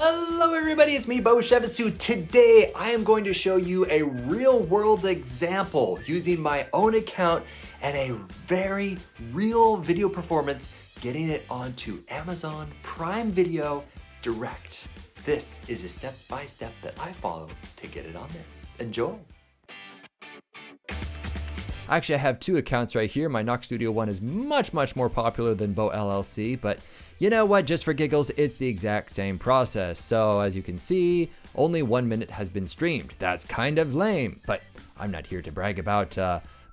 Hello everybody, it's me, Beau. Today I am going to show you a real world example using my own account and a very real video performance, getting it onto Amazon Prime Video direct. This is a step-by-step that I follow to get it on there. Enjoy. Actually, I have two accounts right here. My Knox Studio one is much more popular than Beau LLC, but you know what? Just for giggles, it's the exact same process. So as you can see, only 1 minute has been streamed. That's kind of lame, but I'm not here to brag about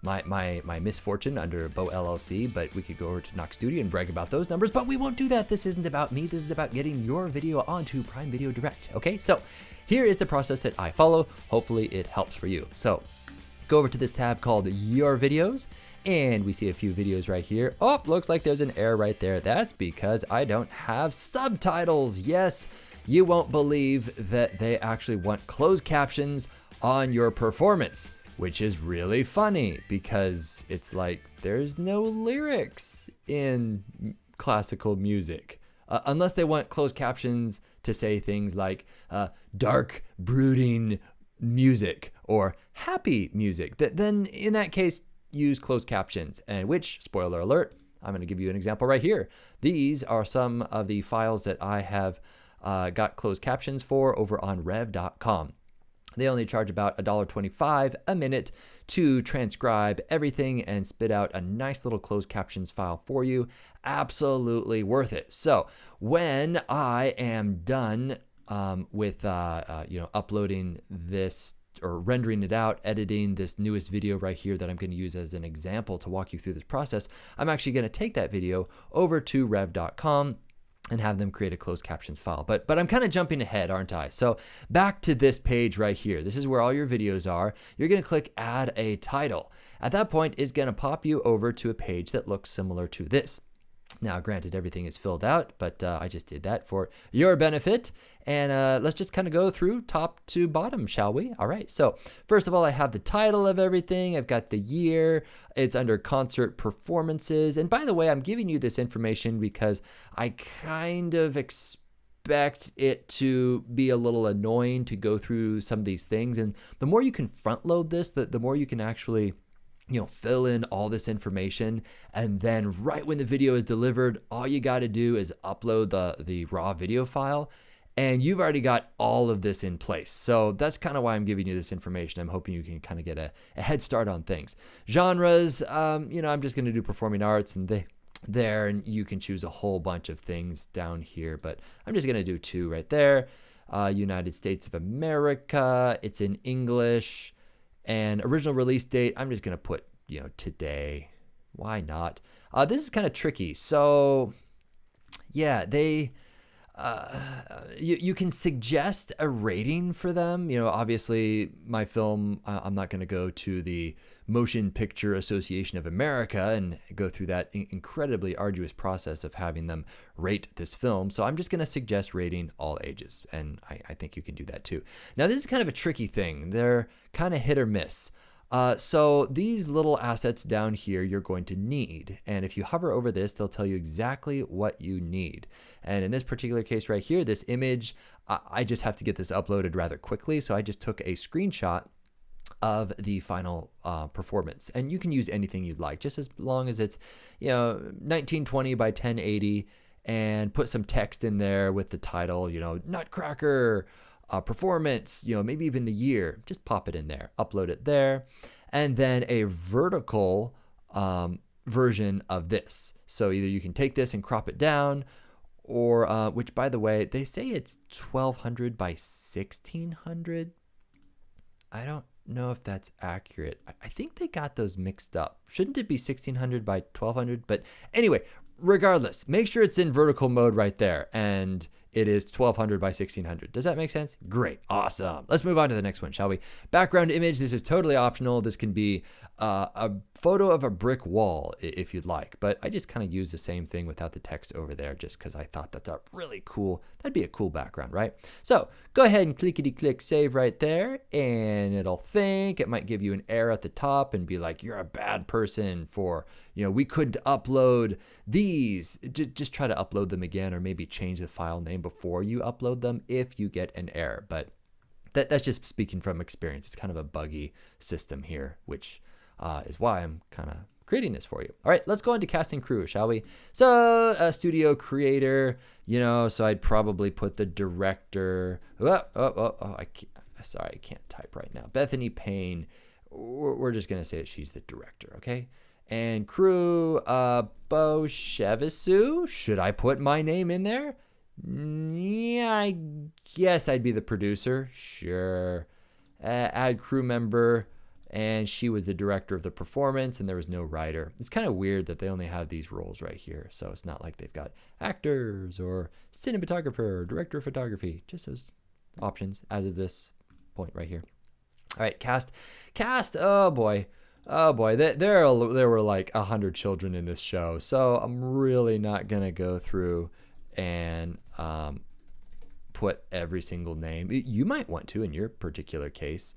my misfortune under Beau LLC, but we could go over to Knox Studio and brag about those numbers, but we won't do that. This isn't about me. This is about getting your video onto Prime Video Direct, okay? So here is the process that I follow. Hopefully it helps for you. So go over to this tab called Your Videos, and we see a few videos right here. Oh, looks like there's an error right there. That's because I don't have subtitles. Yes, you won't believe that they actually want closed captions on your performance, which is really funny because it's like there's no lyrics in classical music. Unless they want closed captions to say things like dark, brooding music or happy music, then in that case use closed captions, and which, spoiler alert, I'm going to give you an example right here. These are some of the files that I have got closed captions for over on rev.com. They only charge about $1.25 a minute to transcribe everything and spit out a nice little closed captions file for you. Absolutely worth it. So when I am done with uploading this or rendering it out, editing this newest video right here that I'm going to use as an example to walk you through this process, I'm actually going to take that video over to rev.com and have them create a closed captions file. But I'm kind of jumping ahead, aren't I? So back to this page right here. This is where all your videos are. You're going to click add a title. At that point, it's going to pop you over to a page that looks similar to this. Now, granted, everything is filled out, but I just did that for your benefit. And let's just kind of go through top to bottom, shall we? All right. So first of all, I have the title of everything. I've got the year. It's under concert performances. And by the way, I'm giving you this information because I kind of expect it to be a little annoying to go through some of these things. And the more you can front load this, the more you can actually fill in all this information, and then right when the video is delivered, all you got to do is upload the raw video file, and you've already got all of this in place. So that's kind of why I'm giving you this information. I'm hoping you can kind of get a head start on things. Genres, I'm just going to do performing arts, and and you can choose a whole bunch of things down here, but I'm just going to do two right there. United States of America, it's in English. And original release date, I'm just going to put, today. Why not? This is kind of tricky. So, yeah, you can suggest a rating for them. Obviously, my film, I'm not going to go to the Motion Picture Association of America and go through that incredibly arduous process of having them rate this film. So I'm just going to suggest rating all ages, and I think you can do that too. Now, this is kind of a tricky thing. They're kind of hit or miss. So these little assets down here you're going to need, and if you hover over this, they'll tell you exactly what you need. And in this particular case right here, this image, I just have to get this uploaded rather quickly, so I just took a screenshot of the final performance, and you can use anything you'd like, just as long as it's 1920 by 1080, and put some text in there with the title, Nutcracker performance, maybe even the year. Just pop it in there, upload it there, and then a vertical version of this. So either you can take this and crop it down, or which, by the way, they say it's 1200 by 1600. I don't know if that's accurate. I think they got those mixed up. Shouldn't it be 1600 by 1200? But anyway, regardless, make sure it's in vertical mode right there, and it is 1200 by 1600. Does that make sense? Great. Awesome. Let's move on to the next one, shall we? Background image. This is totally optional. This can be a photo of a brick wall if you'd like, but I just kind of use the same thing without the text over there just because I thought that'd be a cool background, right? So go ahead and clickety-click save right there, and it'll think. It might give you an error at the top and be like, you're a bad person for, we couldn't upload these. Just try to upload them again, or maybe change the file name. before you upload them if you get an error. But that's just speaking from experience. It's kind of a buggy system here, which is why I'm kind of creating this for you. All right, let's go into casting crew, shall we? So a studio creator, so I'd probably put the director. I can't type right now. Bethany Payne. We're just going to say that she's the director, okay? And crew, Beau Chevisu. Should I put my name in there? Yeah, I guess I'd be the producer. Sure. Add crew member. And she was the director of the performance, and there was no writer. It's kind of weird that they only have these roles right here. So it's not like they've got actors or cinematographer or director of photography. Just those options as of this point right here. All right, cast. Oh boy. There were like 100 children in this show. So I'm really not going to go through and put every single name. You might want to in your particular case.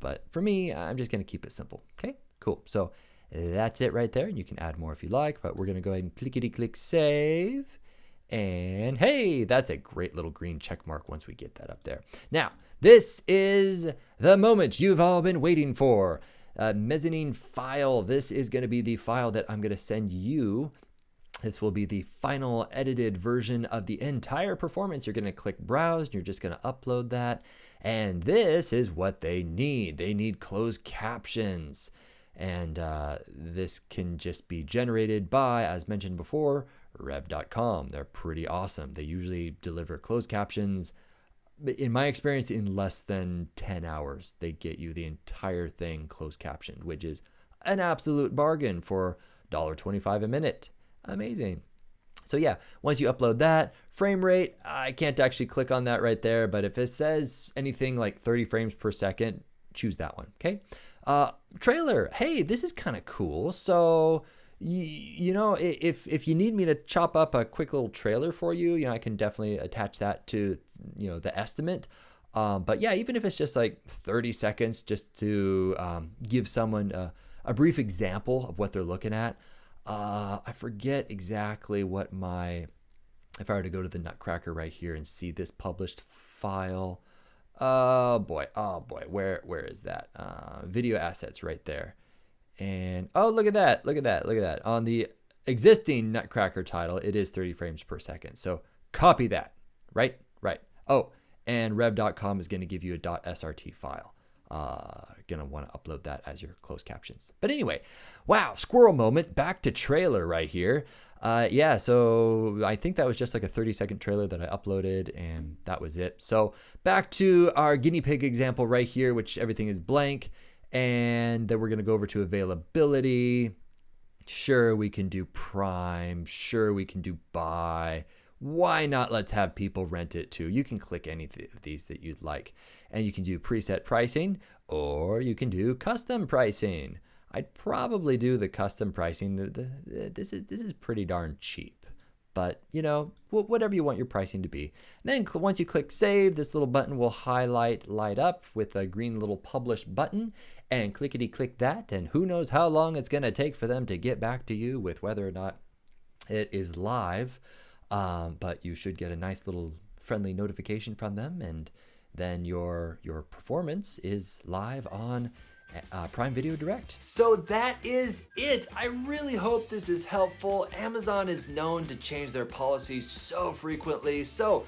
But for me, I'm just going to keep it simple. Okay, cool. So that's it right there. You can add more if you like, but we're going to go ahead and clickety-click save. And hey, that's a great little green check mark once we get that up there. Now, this is the moment you've all been waiting for. Mezzanine file. This is going to be the file that I'm going to send you. This will be the final edited version of the entire performance. You're going to click browse and you're just going to upload that. And this is what they need. They need closed captions. And this can just be generated by, as mentioned before, rev.com. They're pretty awesome. They usually deliver closed captions. In my experience, in less than 10 hours, they get you the entire thing closed captioned, which is an absolute bargain for $1.25 a minute. Amazing. So yeah, once you upload that, frame rate, I can't actually click on that right there, but if it says anything like 30 frames per second, choose that one, okay? Trailer, hey, this is kind of cool. So, if you need me to chop up a quick little trailer for you, I can definitely attach that to, the estimate. But yeah, even if it's just like 30 seconds just to give someone a brief example of what they're looking at. I forget exactly what if I were to go to the Nutcracker right here and see this published file. Oh boy, where is that? Video assets right there. And look at that. On the existing Nutcracker title, it is 30 frames per second. So copy that, right? Oh, and rev.com is going to give you a .srt file. Gonna want to upload that as your closed captions. But anyway, wow, squirrel moment. Back to trailer right here. So I think that was just like a 30-second trailer that I uploaded, and that was it. So back to our guinea pig example right here, which everything is blank, and then we're gonna go over to availability. Sure, we can do Prime. Sure, we can do buy. Why not? Let's have people rent it too. You can click any of these that you'd like, and you can do preset pricing, or you can do custom pricing. I'd probably do the custom pricing. This is pretty darn cheap, but whatever you want your pricing to be. And then once you click save, this little button will light up with a green little publish button, and clickety click that, and who knows how long it's going to take for them to get back to you with whether or not it is live. But you should get a nice little friendly notification from them, and then your performance is live on Prime Video Direct. So that is it. I really hope this is helpful. Amazon is known to change their policies so frequently. So,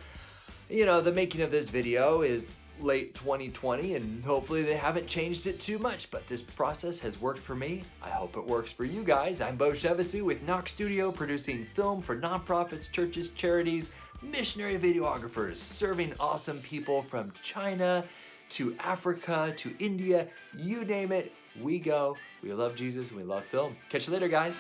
the making of this video is late 2020, and hopefully they haven't changed it too much, but this process has worked for me. I hope it works for you guys. I'm Beau Chevisu with Knox Studio, producing film for nonprofits, churches, charities, missionary videographers, serving awesome people from China to Africa to India, you name it, we go. We love Jesus and we love film. Catch you later, guys.